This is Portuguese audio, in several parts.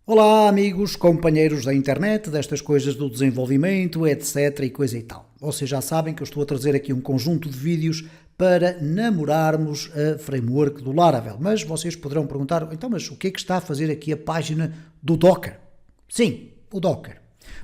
Olá amigos, companheiros da internet, destas coisas do desenvolvimento, etc e coisa e tal. Vocês já sabem que eu estou a trazer aqui um conjunto de vídeos para namorarmos a framework do Laravel. Mas vocês poderão perguntar, então mas o que é que está a fazer aqui a página do Docker? Sim, o Docker.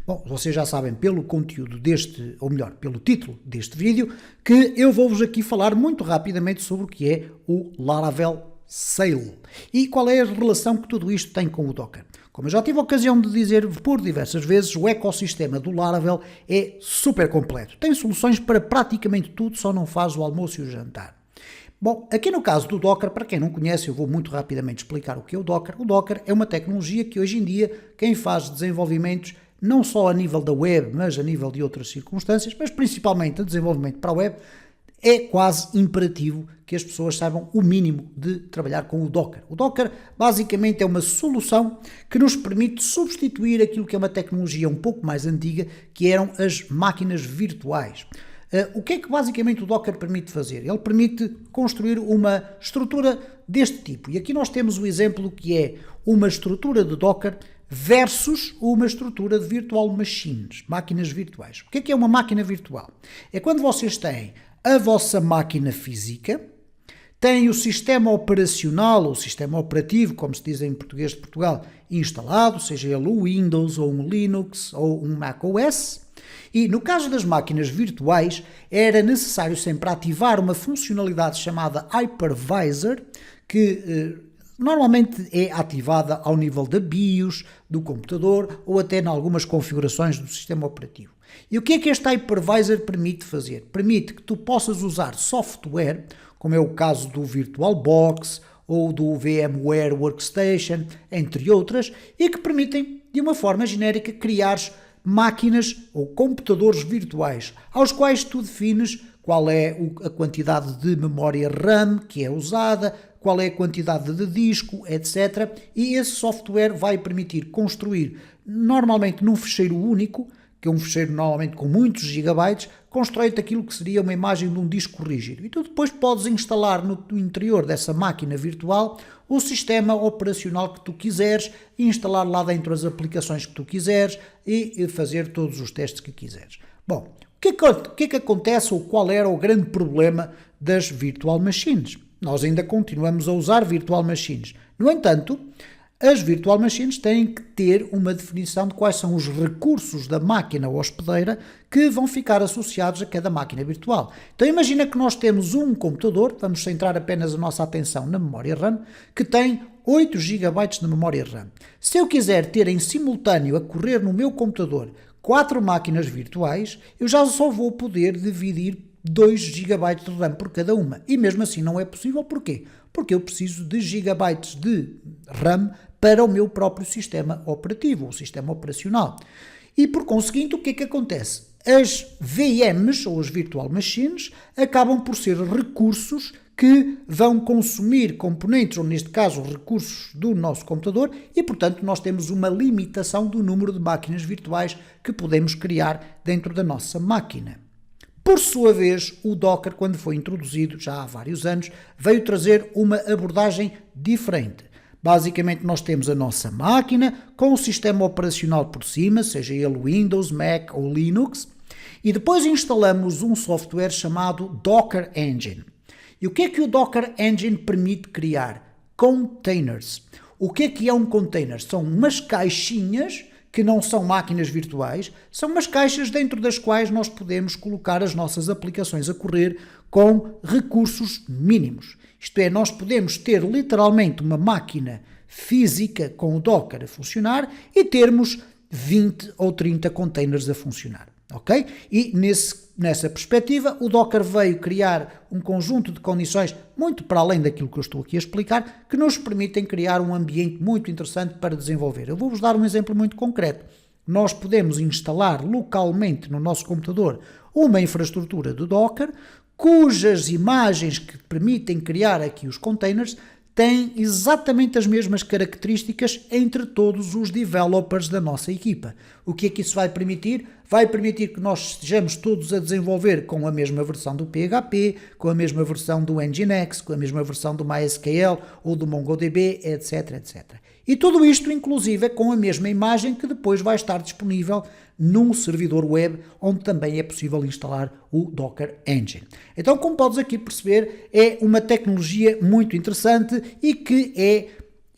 Bom, vocês já sabem pelo conteúdo deste, ou melhor, pelo título deste vídeo, que eu vou-vos aqui falar muito rapidamente sobre o que é o Laravel Sail e qual é a relação que tudo isto tem com o Docker. Como eu já tive a ocasião de dizer por diversas vezes, o ecossistema do Laravel é super completo. Tem soluções para praticamente tudo, só não faz o almoço e o jantar. Bom, aqui no caso do Docker, para quem não conhece, eu vou muito rapidamente explicar o que é o Docker. O Docker é uma tecnologia que hoje em dia quem faz desenvolvimentos não só a nível da web, mas a nível de outras circunstâncias, mas principalmente a desenvolvimento para a web, é quase imperativo que as pessoas saibam o mínimo de trabalhar com o Docker. O Docker basicamente é uma solução que nos permite substituir aquilo que é uma tecnologia um pouco mais antiga, que eram as máquinas virtuais. O que é que basicamente o Docker permite fazer? Ele permite construir uma estrutura deste tipo. E aqui nós temos o exemplo que é uma estrutura de Docker versus uma estrutura de virtual machines, máquinas virtuais. O que é uma máquina virtual? É quando vocês têm a vossa máquina física, têm o sistema operacional, ou sistema operativo, como se diz em português de Portugal, instalado, seja ele um Windows, ou um Linux, ou um macOS. E no caso das máquinas virtuais, era necessário sempre ativar uma funcionalidade chamada Hypervisor, que normalmente é ativada ao nível da BIOS, do computador, ou até em algumas configurações do sistema operativo. E o que é que este Hypervisor permite fazer? Permite que tu possas usar software, como é o caso do VirtualBox ou do VMware Workstation, entre outras, e que permitem, de uma forma genérica, criar máquinas ou computadores virtuais, aos quais tu defines qual é a quantidade de memória RAM que é usada, qual é a quantidade de disco, etc. E esse software vai permitir construir, normalmente num fecheiro único, que é um fecheiro normalmente com muitos gigabytes, constrói-te aquilo que seria uma imagem de um disco rígido. E tu depois podes instalar no interior dessa máquina virtual o sistema operacional que tu quiseres, e instalar lá dentro as aplicações que tu quiseres e fazer todos os testes que quiseres. Bom, o que é que acontece ou qual era o grande problema das virtual machines? Nós ainda continuamos a usar virtual machines. No entanto, as virtual machines têm que ter uma definição de quais são os recursos da máquina hospedeira que vão ficar associados a cada máquina virtual. Então imagina que nós temos um computador, vamos centrar apenas a nossa atenção na memória RAM, que tem 8 GB de memória RAM. Se eu quiser ter em simultâneo a correr no meu computador 4 máquinas virtuais, eu já só vou poder dividir 2 GB de RAM por cada uma. E mesmo assim não é possível. Porquê? Porque eu preciso de gigabytes de RAM para o meu próprio sistema operativo, o sistema operacional. E por conseguinte, o que é que acontece? As VMs, ou as Virtual Machines, acabam por ser recursos que vão consumir componentes, ou neste caso recursos do nosso computador, e portanto nós temos uma limitação do número de máquinas virtuais que podemos criar dentro da nossa máquina. Por sua vez, o Docker, quando foi introduzido, já há vários anos, veio trazer uma abordagem diferente. Basicamente, nós temos a nossa máquina com o sistema operacional por cima, seja ele Windows, Mac ou Linux, e depois instalamos um software chamado Docker Engine. E o que é que o Docker Engine permite criar? Containers. O que é um container? São umas caixinhas que não são máquinas virtuais, são umas caixas dentro das quais nós podemos colocar as nossas aplicações a correr com recursos mínimos. Isto é, nós podemos ter literalmente uma máquina física com o Docker a funcionar e termos 20 ou 30 containers a funcionar. Ok? E nessa perspectiva, o Docker veio criar um conjunto de condições muito para além daquilo que eu estou aqui a explicar, que nos permitem criar um ambiente muito interessante para desenvolver. Eu vou-vos dar um exemplo muito concreto. Nós podemos instalar localmente no nosso computador uma infraestrutura de Docker, cujas imagens que permitem criar aqui os containers têm exatamente as mesmas características entre todos os developers da nossa equipa. O que é que isso vai permitir? Vai permitir que nós estejamos todos a desenvolver com a mesma versão do PHP, com a mesma versão do Nginx, com a mesma versão do MySQL ou do MongoDB, etc, etc. E tudo isto, inclusive, é com a mesma imagem que depois vai estar disponível num servidor web, onde também é possível instalar o Docker Engine. Então, como podes aqui perceber, é uma tecnologia muito interessante e que é,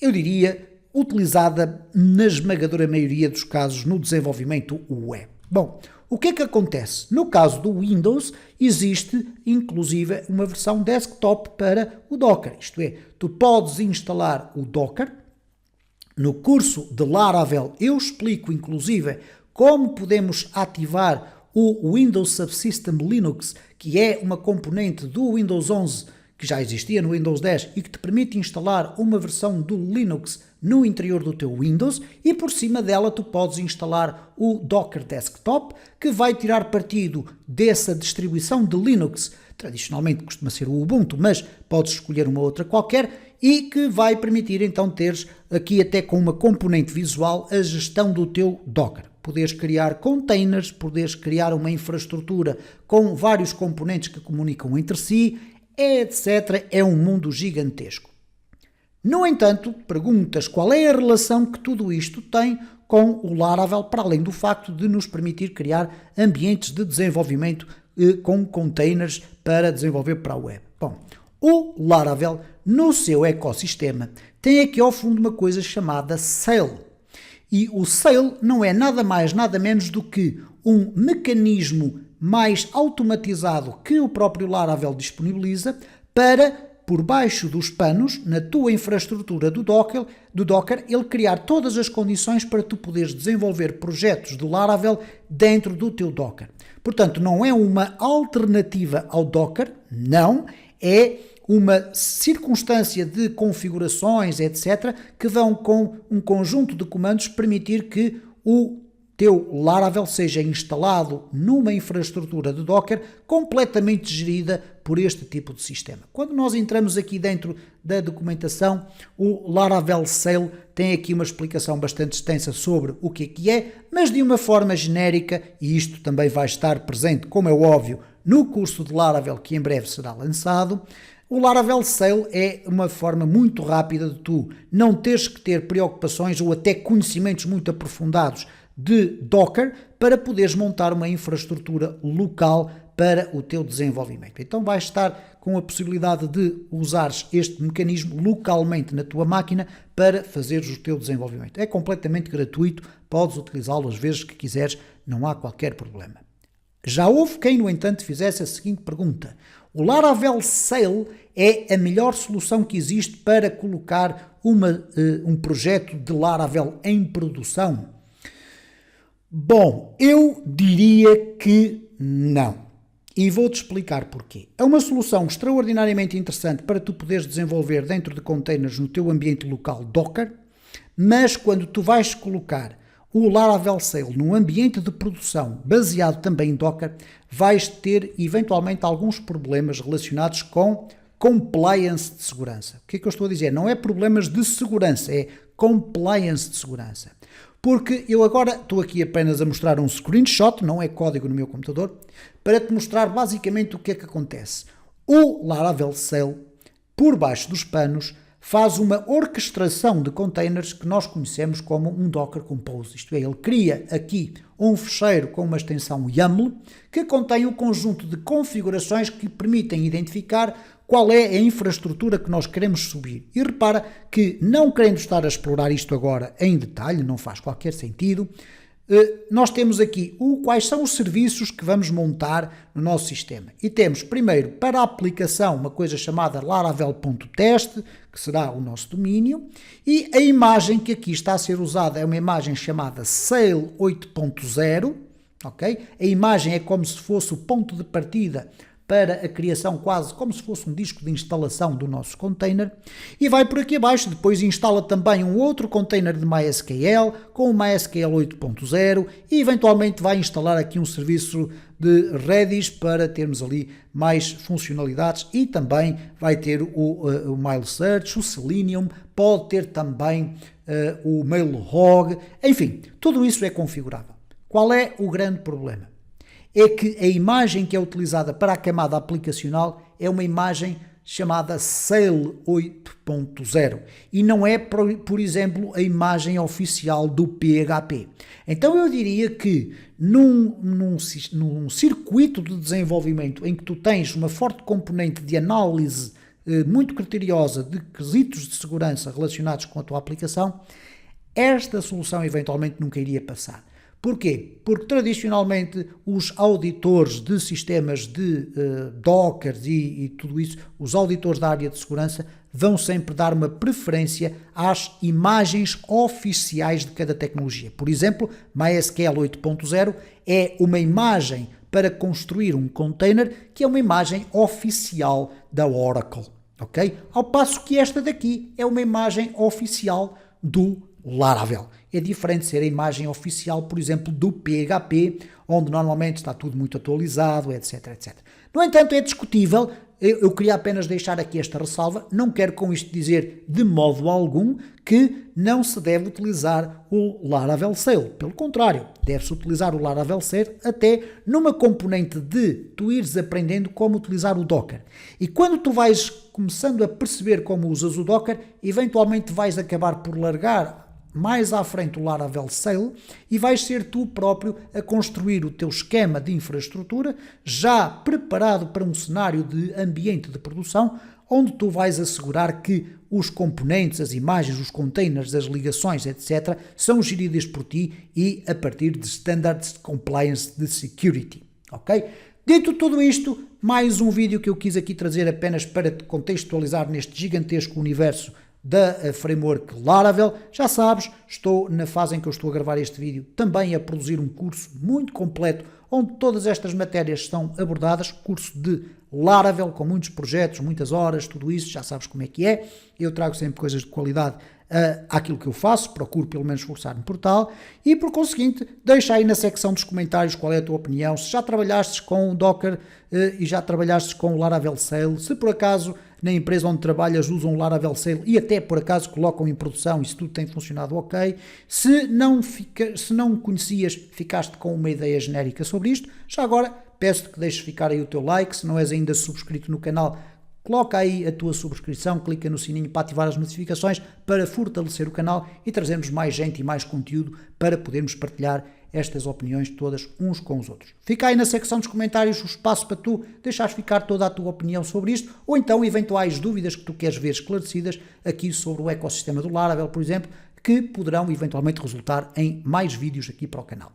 eu diria, utilizada na esmagadora maioria dos casos no desenvolvimento web. Bom, o que é que acontece? No caso do Windows, existe inclusive uma versão desktop para o Docker, isto é, tu podes instalar o Docker. No curso de Laravel eu explico inclusive como podemos ativar o Windows Subsystem Linux, que é uma componente do Windows 11 que já existia no Windows 10 e que te permite instalar uma versão do Linux no interior do teu Windows, e por cima dela tu podes instalar o Docker Desktop, que vai tirar partido dessa distribuição de Linux. Tradicionalmente costuma ser o Ubuntu, mas podes escolher uma outra qualquer, e que vai permitir então teres aqui até com uma componente visual a gestão do teu Docker. Poderes criar containers, poderes criar uma infraestrutura com vários componentes que comunicam entre si, etc. É um mundo gigantesco. No entanto, perguntas qual é a relação que tudo isto tem com o Laravel, para além do facto de nos permitir criar ambientes de desenvolvimento com containers para desenvolver para a web. Bom, o Laravel, no seu ecossistema, tem aqui ao fundo uma coisa chamada Sail. E o Sail não é nada mais, nada menos do que um mecanismo mais automatizado que o próprio Laravel disponibiliza para, por baixo dos panos, na tua infraestrutura do Docker, ele criar todas as condições para tu poderes desenvolver projetos do Laravel dentro do teu Docker. Portanto, não é uma alternativa ao Docker, não, é uma circunstância de configurações, etc., que vão com um conjunto de comandos permitir que o teu Laravel seja instalado numa infraestrutura de Docker completamente gerida por este tipo de sistema. Quando nós entramos aqui dentro da documentação, o Laravel Sail tem aqui uma explicação bastante extensa sobre o que é, mas de uma forma genérica, e isto também vai estar presente, como é óbvio, no curso de Laravel que em breve será lançado. O Laravel Sail é uma forma muito rápida de tu não teres que ter preocupações ou até conhecimentos muito aprofundados de Docker para poderes montar uma infraestrutura local para o teu desenvolvimento. Então vais estar com a possibilidade de usares este mecanismo localmente na tua máquina para fazeres o teu desenvolvimento. É completamente gratuito, podes utilizá-lo às vezes que quiseres, não há qualquer problema. Já houve quem, no entanto, fizesse a seguinte pergunta: o Laravel Sail é a melhor solução que existe para colocar um projeto de Laravel em produção? Bom, eu diria que não. E vou-te explicar porquê. É uma solução extraordinariamente interessante para tu poderes desenvolver dentro de containers no teu ambiente local Docker, mas quando tu vais colocar o Laravel Sail num ambiente de produção baseado também em Docker, vais ter eventualmente alguns problemas relacionados com compliance de segurança. O que é que eu estou a dizer? Não é problemas de segurança, é compliance de segurança. Porque eu agora estou aqui apenas a mostrar um screenshot, não é código no meu computador, para te mostrar basicamente o que é que acontece. O Laravel Sail, por baixo dos panos, faz uma orquestração de containers que nós conhecemos como um Docker Compose. Isto é, ele cria aqui um fecheiro com uma extensão YAML que contém um conjunto de configurações que permitem identificar qual é a infraestrutura que nós queremos subir. E repara que, não querendo estar a explorar isto agora em detalhe, não faz qualquer sentido, nós temos aqui quais são os serviços que vamos montar no nosso sistema. E temos, primeiro, para a aplicação, uma coisa chamada laravel.test, que será o nosso domínio, e a imagem que aqui está a ser usada é uma imagem chamada Sail 8.0, ok? A imagem é como se fosse o ponto de partida para a criação, quase como se fosse um disco de instalação do nosso container, e vai por aqui abaixo, depois instala também um outro container de MySQL, com o MySQL 8.0, e eventualmente vai instalar aqui um serviço de Redis para termos ali mais funcionalidades, e também vai ter o Mail Search, o Selenium, pode ter também o Mailhog, enfim, tudo isso é configurável. Qual é o grande problema? É que a imagem que é utilizada para a camada aplicacional é uma imagem chamada Sail 8.0 e não é, por exemplo, a imagem oficial do PHP. Então eu diria que num circuito de desenvolvimento em que tu tens uma forte componente de análise muito criteriosa de quesitos de segurança relacionados com a tua aplicação, esta solução eventualmente nunca iria passar. Porquê? Porque tradicionalmente os auditores de sistemas de Docker e tudo isso, os auditores da área de segurança, vão sempre dar uma preferência às imagens oficiais de cada tecnologia. Por exemplo, MySQL 8.0 é uma imagem para construir um container que é uma imagem oficial da Oracle, ok? Ao passo que esta daqui é uma imagem oficial do Laravel. É diferente de ser a imagem oficial, por exemplo, do PHP, onde normalmente está tudo muito atualizado, etc, etc. No entanto, é discutível, eu queria apenas deixar aqui esta ressalva, não quero com isto dizer de modo algum que não se deve utilizar o Laravel Sail. Pelo contrário, deve-se utilizar o Laravel Sail até numa componente de tu ires aprendendo como utilizar o Docker. E quando tu vais começando a perceber como usas o Docker, eventualmente vais acabar por largar mais à frente o Laravel Sail e vais ser tu próprio a construir o teu esquema de infraestrutura já preparado para um cenário de ambiente de produção onde tu vais assegurar que os componentes, as imagens, os containers, as ligações, etc. são geridas por ti e a partir de standards de compliance de security, ok? Dito tudo isto, mais um vídeo que eu quis aqui trazer apenas para te contextualizar neste gigantesco universo da framework Laravel. Já sabes, estou na fase em que eu estou a gravar este vídeo também a produzir um curso muito completo onde todas estas matérias estão abordadas, curso de Laravel com muitos projetos, muitas horas, tudo isso, já sabes como é que é. Eu trago sempre coisas de qualidade àquilo que eu faço, procuro pelo menos esforçar-me por tal e por conseguinte deixa aí na secção dos comentários qual é a tua opinião, se já trabalhaste com o Docker e já trabalhaste com o Laravel Sail, se por acaso na empresa onde trabalhas usam o Laravel Sail e até por acaso colocam em produção e se tudo tem funcionado ok, se não conhecias, ficaste com uma ideia genérica sobre isto, já agora peço-te que deixes ficar aí o teu like, se não és ainda subscrito no canal, coloca aí a tua subscrição, clica no sininho para ativar as notificações para fortalecer o canal e trazermos mais gente e mais conteúdo para podermos partilhar estas opiniões todas uns com os outros. Fica aí na secção dos comentários o espaço para tu deixares ficar toda a tua opinião sobre isto ou então eventuais dúvidas que tu queres ver esclarecidas aqui sobre o ecossistema do Laravel, por exemplo, que poderão eventualmente resultar em mais vídeos aqui para o canal.